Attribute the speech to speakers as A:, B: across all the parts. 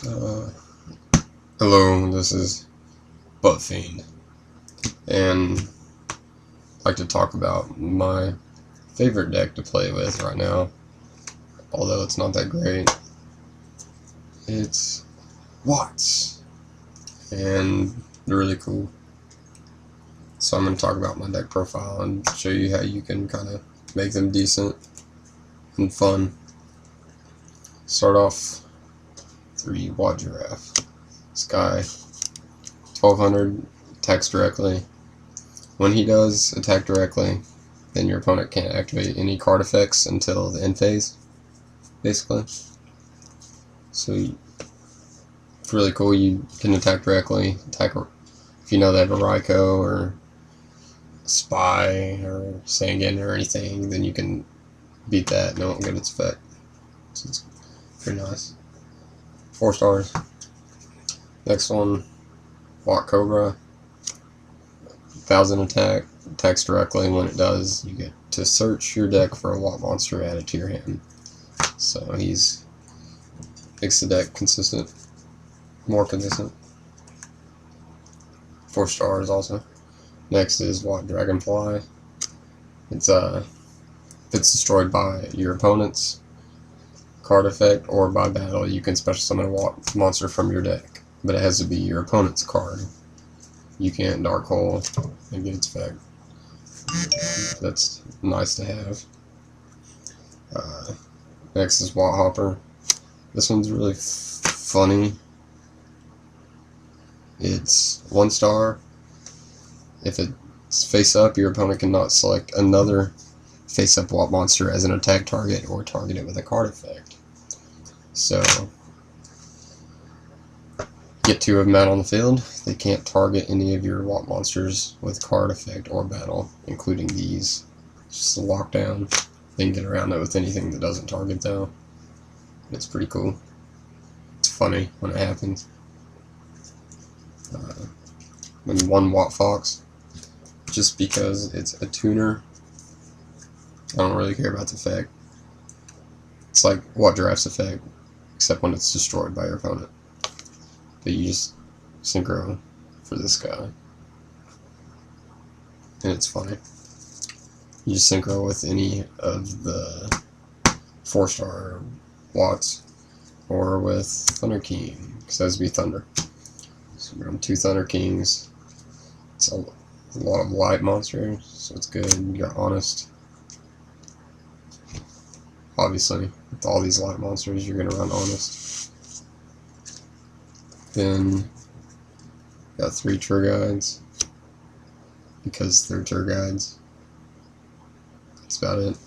A: Uh, Hello, this is Butt Fiend, and I'd like to talk about my favorite deck to play with right now, although it's not that great. It's lOlz, and they're really cool. So I'm going to talk about my deck profile and show you how you can kind of make them decent and fun. Start off 3 Watt Giraffe. This guy, 1200, attacks directly. When he does attack directly, then your opponent can't activate any card effects until the end phase, basically. So it's really cool. You can attack directly. If you know they have a Raikou or a Spy or Sangan or anything, then you can beat that and it won't get its effect. So it's pretty nice. 4 stars. Next one, Watt Cobra. 1000 attack. Attacks directly. When it does, you get to search your deck for a Watt monster added to your hand. So makes the deck consistent, more consistent. 4 stars also. Next is Watt Dragonfly. If it's destroyed by your opponent's card effect or by battle, you can special summon a Watt monster from your deck, but it has to be your opponent's card. You can't Dark Hole and get its effect. That's nice to have. Next is Watt Hopper. This one's really funny. It's 1 star. If it's face up, your opponent cannot select another face up Watt monster as an attack target or target it with a card effect. So, get 2 of them out on the field. They can't target any of your Watt monsters with card effect or battle, including these. Just a lockdown. They can get around it with anything that doesn't target though. It's pretty cool. It's funny when it happens. And 1 Watt Fox, just because it's a tuner. I don't really care about the effect. It's like Watt Giraffe's effect, except when it's destroyed by your opponent. But you just synchro for this guy. And it's funny. You just synchro with any of the 4 star Watts, or with Thunder King, because that has to be Thunder. So we're on 2 Thunder Kings. It's a lot of light monsters, so it's good. You got Honest. Obviously, with all these light monsters, you're going to run Honest. Then, got 3 Tour Guides, because they're Tour Guides. That's about it.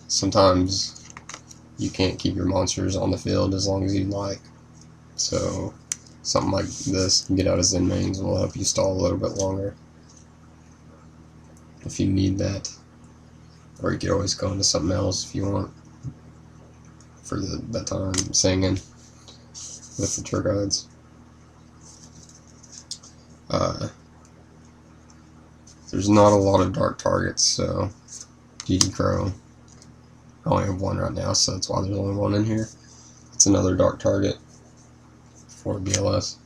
A: Sometimes you can't keep your monsters on the field as long as you'd like. So, something like this, Get Out of Zen Mains, will help you stall a little bit longer if you need that. Or you could always go into something else if you want for that time singing with the Tour Guides. There's not a lot of dark targets, so GD Crow. I only have 1 right now, so that's why there's only 1 in here. It's another dark target for BLS.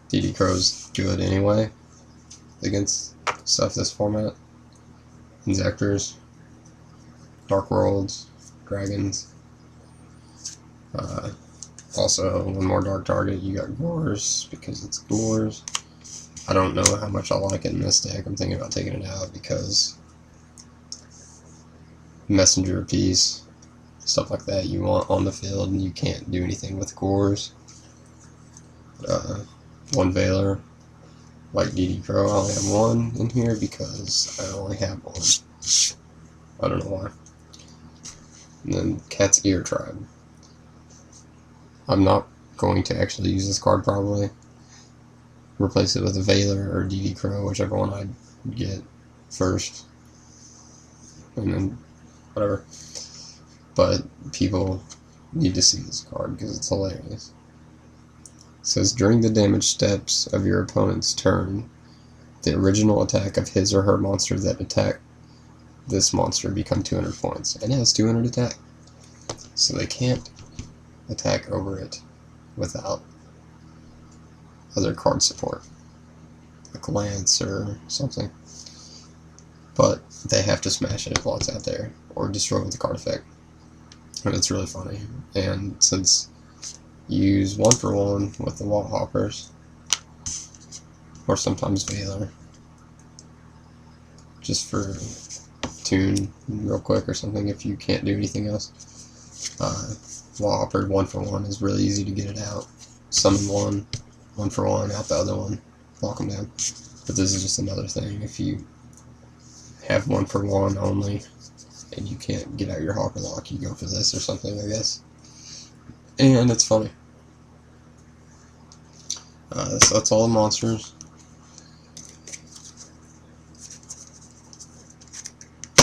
A: DD Crow's good anyway against stuff this format. Inzectors, Dark Worlds, Dragons. Also, 1 more dark target, you got Gores, because it's Gores. I don't know how much I like it in this deck. I'm thinking about taking it out because Messenger piece, stuff like that you want on the field, and you can't do anything with Gores. 1 Veiler, like DD Crow, I only have 1 in here because I only have 1. I don't know why. And then Cat's Ear Tribe. I'm not going to actually use this card probably. Replace it with a Veiler or DD Crow, whichever one I get first. And then whatever. But people need to see this card because it's hilarious. It says, during the damage steps of your opponent's turn, the original attack of his or her monster that attacked this monster become 200 points, and it has 200 attack. So they can't attack over it without other card support, like Lance or something. But they have to smash it while it's out there, or destroy it with the card effect. And it's really funny. And since you use 1-for-1 with the Wall Hoppers, or sometimes Valor, just for tune real quick or something if you can't do anything else. Wall Hopper 1-for-1 is really easy to get it out. Summon one, 1-for-1, out the other one, lock them down. But this is just another thing. If you have 1-for-1 only and you can't get out your Hopper lock, you go for this or something, I guess. And it's funny. So that's all the monsters.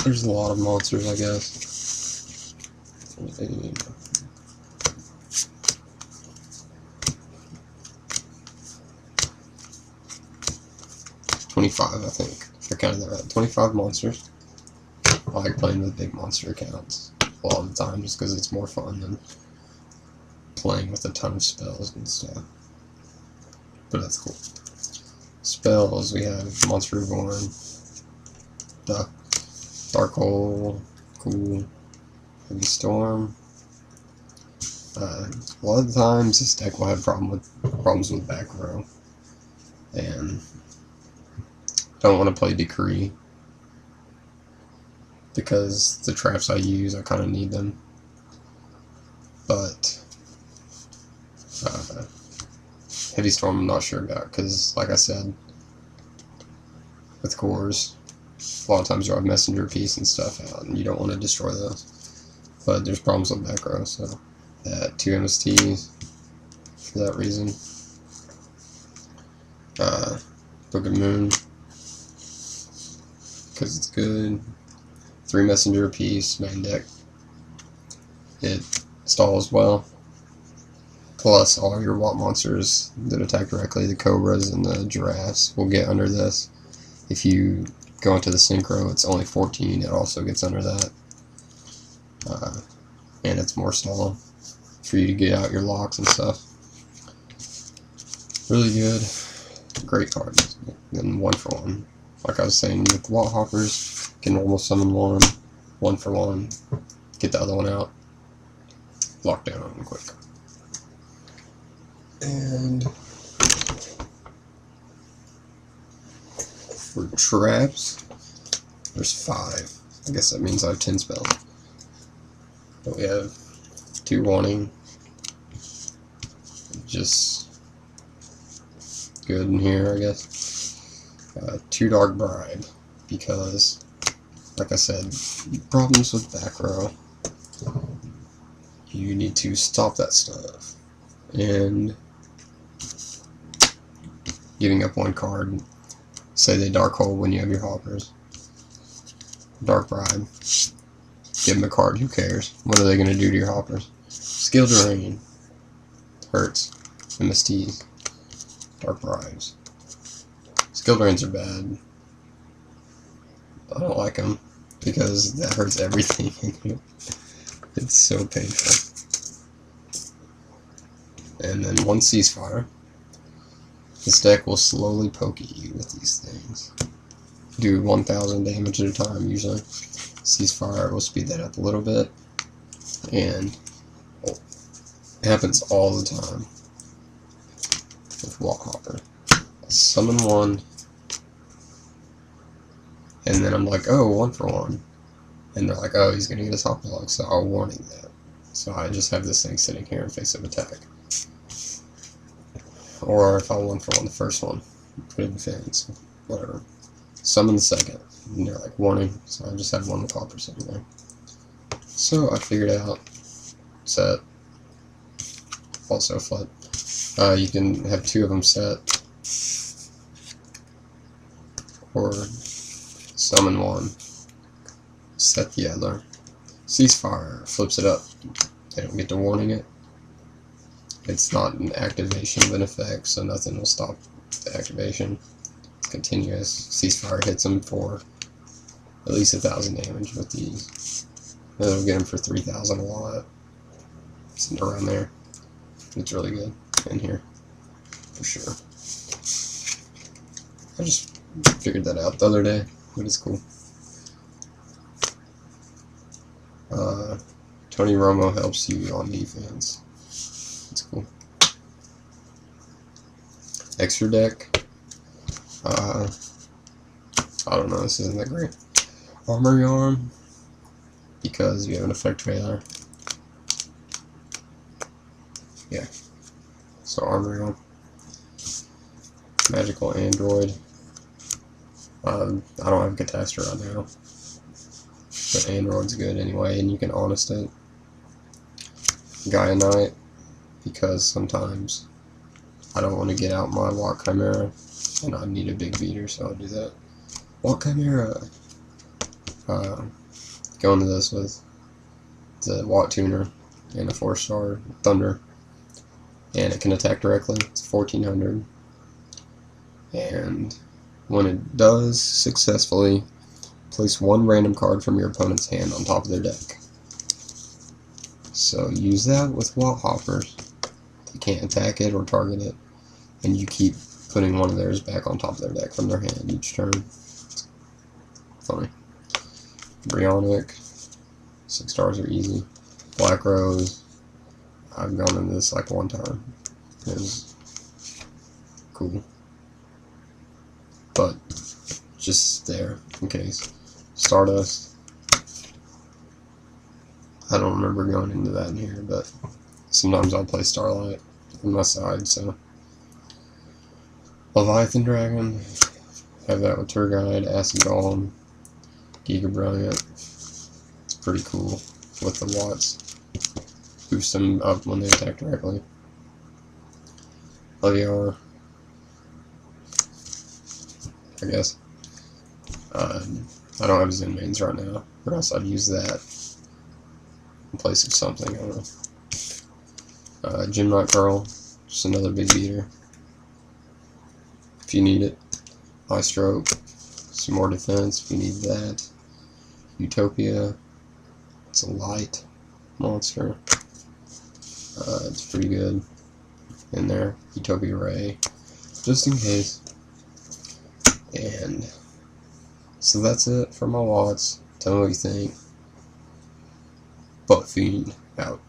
A: There's a lot of monsters, I guess. 25, I think. I counted that right. 25 monsters. I like playing with big monster accounts a lot of the time just because it's more fun than playing with a ton of spells and stuff. But that's cool. Spells, we have Monster Reborn, Dark Hole, cool, Heavy Storm. A lot of the times this deck will have problems with back row, and don't want to play Decree because the traps I use, I kind of need them. But Heavy Storm I'm not sure about because, like I said, with cores, a lot of times you'll have Messenger Piece and stuff out, and you don't want to destroy those. But there's problems with back row, so that 2 MSTs for that reason. Book of Moon, because it's good. 3 Messenger Piece, main deck. It stalls well. Plus, all your Watt monsters that attack directly, the Cobras and the Giraffes, will get under this. If you go into the Synchro, it's only 14, it also gets under that. And it's more stall for you to get out your locks and stuff. Really good. Great card. And 1-for-1. Like I was saying, with Wall Hoppers, you can normal summon one, 1-for-1, get the other one out, lock down on them quick. And for traps, there's 5. I guess that means I have 10 spells. But we have 2 Warning, just good in here, I guess. 2 Dark Bribe, because, like I said, problems with back row. You need to stop that stuff. And giving up 1 card, say they Dark Hole when you have your Hoppers. Dark Bribe. Give them a card, who cares? What are they going to do to your Hoppers? Skill Drain. Hurts. MSTs. Dark Bribes. Skill Drains are bad. I don't like them because that hurts everything in you. It's so painful. And then 1 Ceasefire. This deck will slowly poke at you with these things. Do 1,000 damage at a time usually. Ceasefire will speed that up a little bit. And it happens all the time with Wall Hopper. I summon one, and then I'm like, oh, 1-for-1. And they're like, oh, he's going to get his Hopper lock, so I'll warning that. So I just have this thing sitting here in face of attack. Or if I 1-for-1 the first one, put it in fans, whatever. Summon the second, and they're like, warning, so I just had 1 with Hopper sitting there. So I figured out, set, also flip. You can have 2 of them set, or summon 1, set the other. Ceasefire flips it up. They don't get to warning it. It's not an activation of an effect, so nothing will stop the activation. It's continuous. Ceasefire hits them for at least 1,000 damage with these. That'll get him for 3,000 a lot. It's around there. It's really good in here, for sure. I just figured that out the other day, but it's cool. Tony Romo helps you on defense. It's cool. Extra deck. I don't know, this isn't that great. Armory Arm, because you have an effect trailer. Yeah. So Armory Arm. Magical Android. I don't have Catastrophe right now, but Android's good anyway, and you can honest it. Gaia Knight, because sometimes I don't want to get out my Walk Chimera, and I need a big beater, so I'll do that. Walk Chimera. Go into this with the Watt Tuner and a 4-star Thunder, and it can attack directly. It's 1400, and when it does successfully, place one random card from your opponent's hand on top of their deck. So use that with Wall Hoppers. They can't attack it or target it, and you keep putting one of theirs back on top of their deck from their hand each turn. It's funny. Brionic, 6 stars are easy. Black Rose, I've gone into this like one time. It was cool, but just there in case. Stardust, I don't remember going into that in here, but sometimes I'll play Starlight on my side, so. Leviathan Dragon, have that with Tour Guide, Acid Golem, Giga Brilliant. It's pretty cool with the watts. Boost them up when they attack directly. Leviar, I guess. I don't have Zen mains right now, or else I'd use that in place of something, I don't know. Gem Knight Pearl, just another big beater. If you need it. Eye Stroke, some more defense if you need that. Utopia, it's a light monster. It's pretty good in there. Utopia Ray, just in case. And so that's it for my watts. Tell me what you think. Butt Fiend out.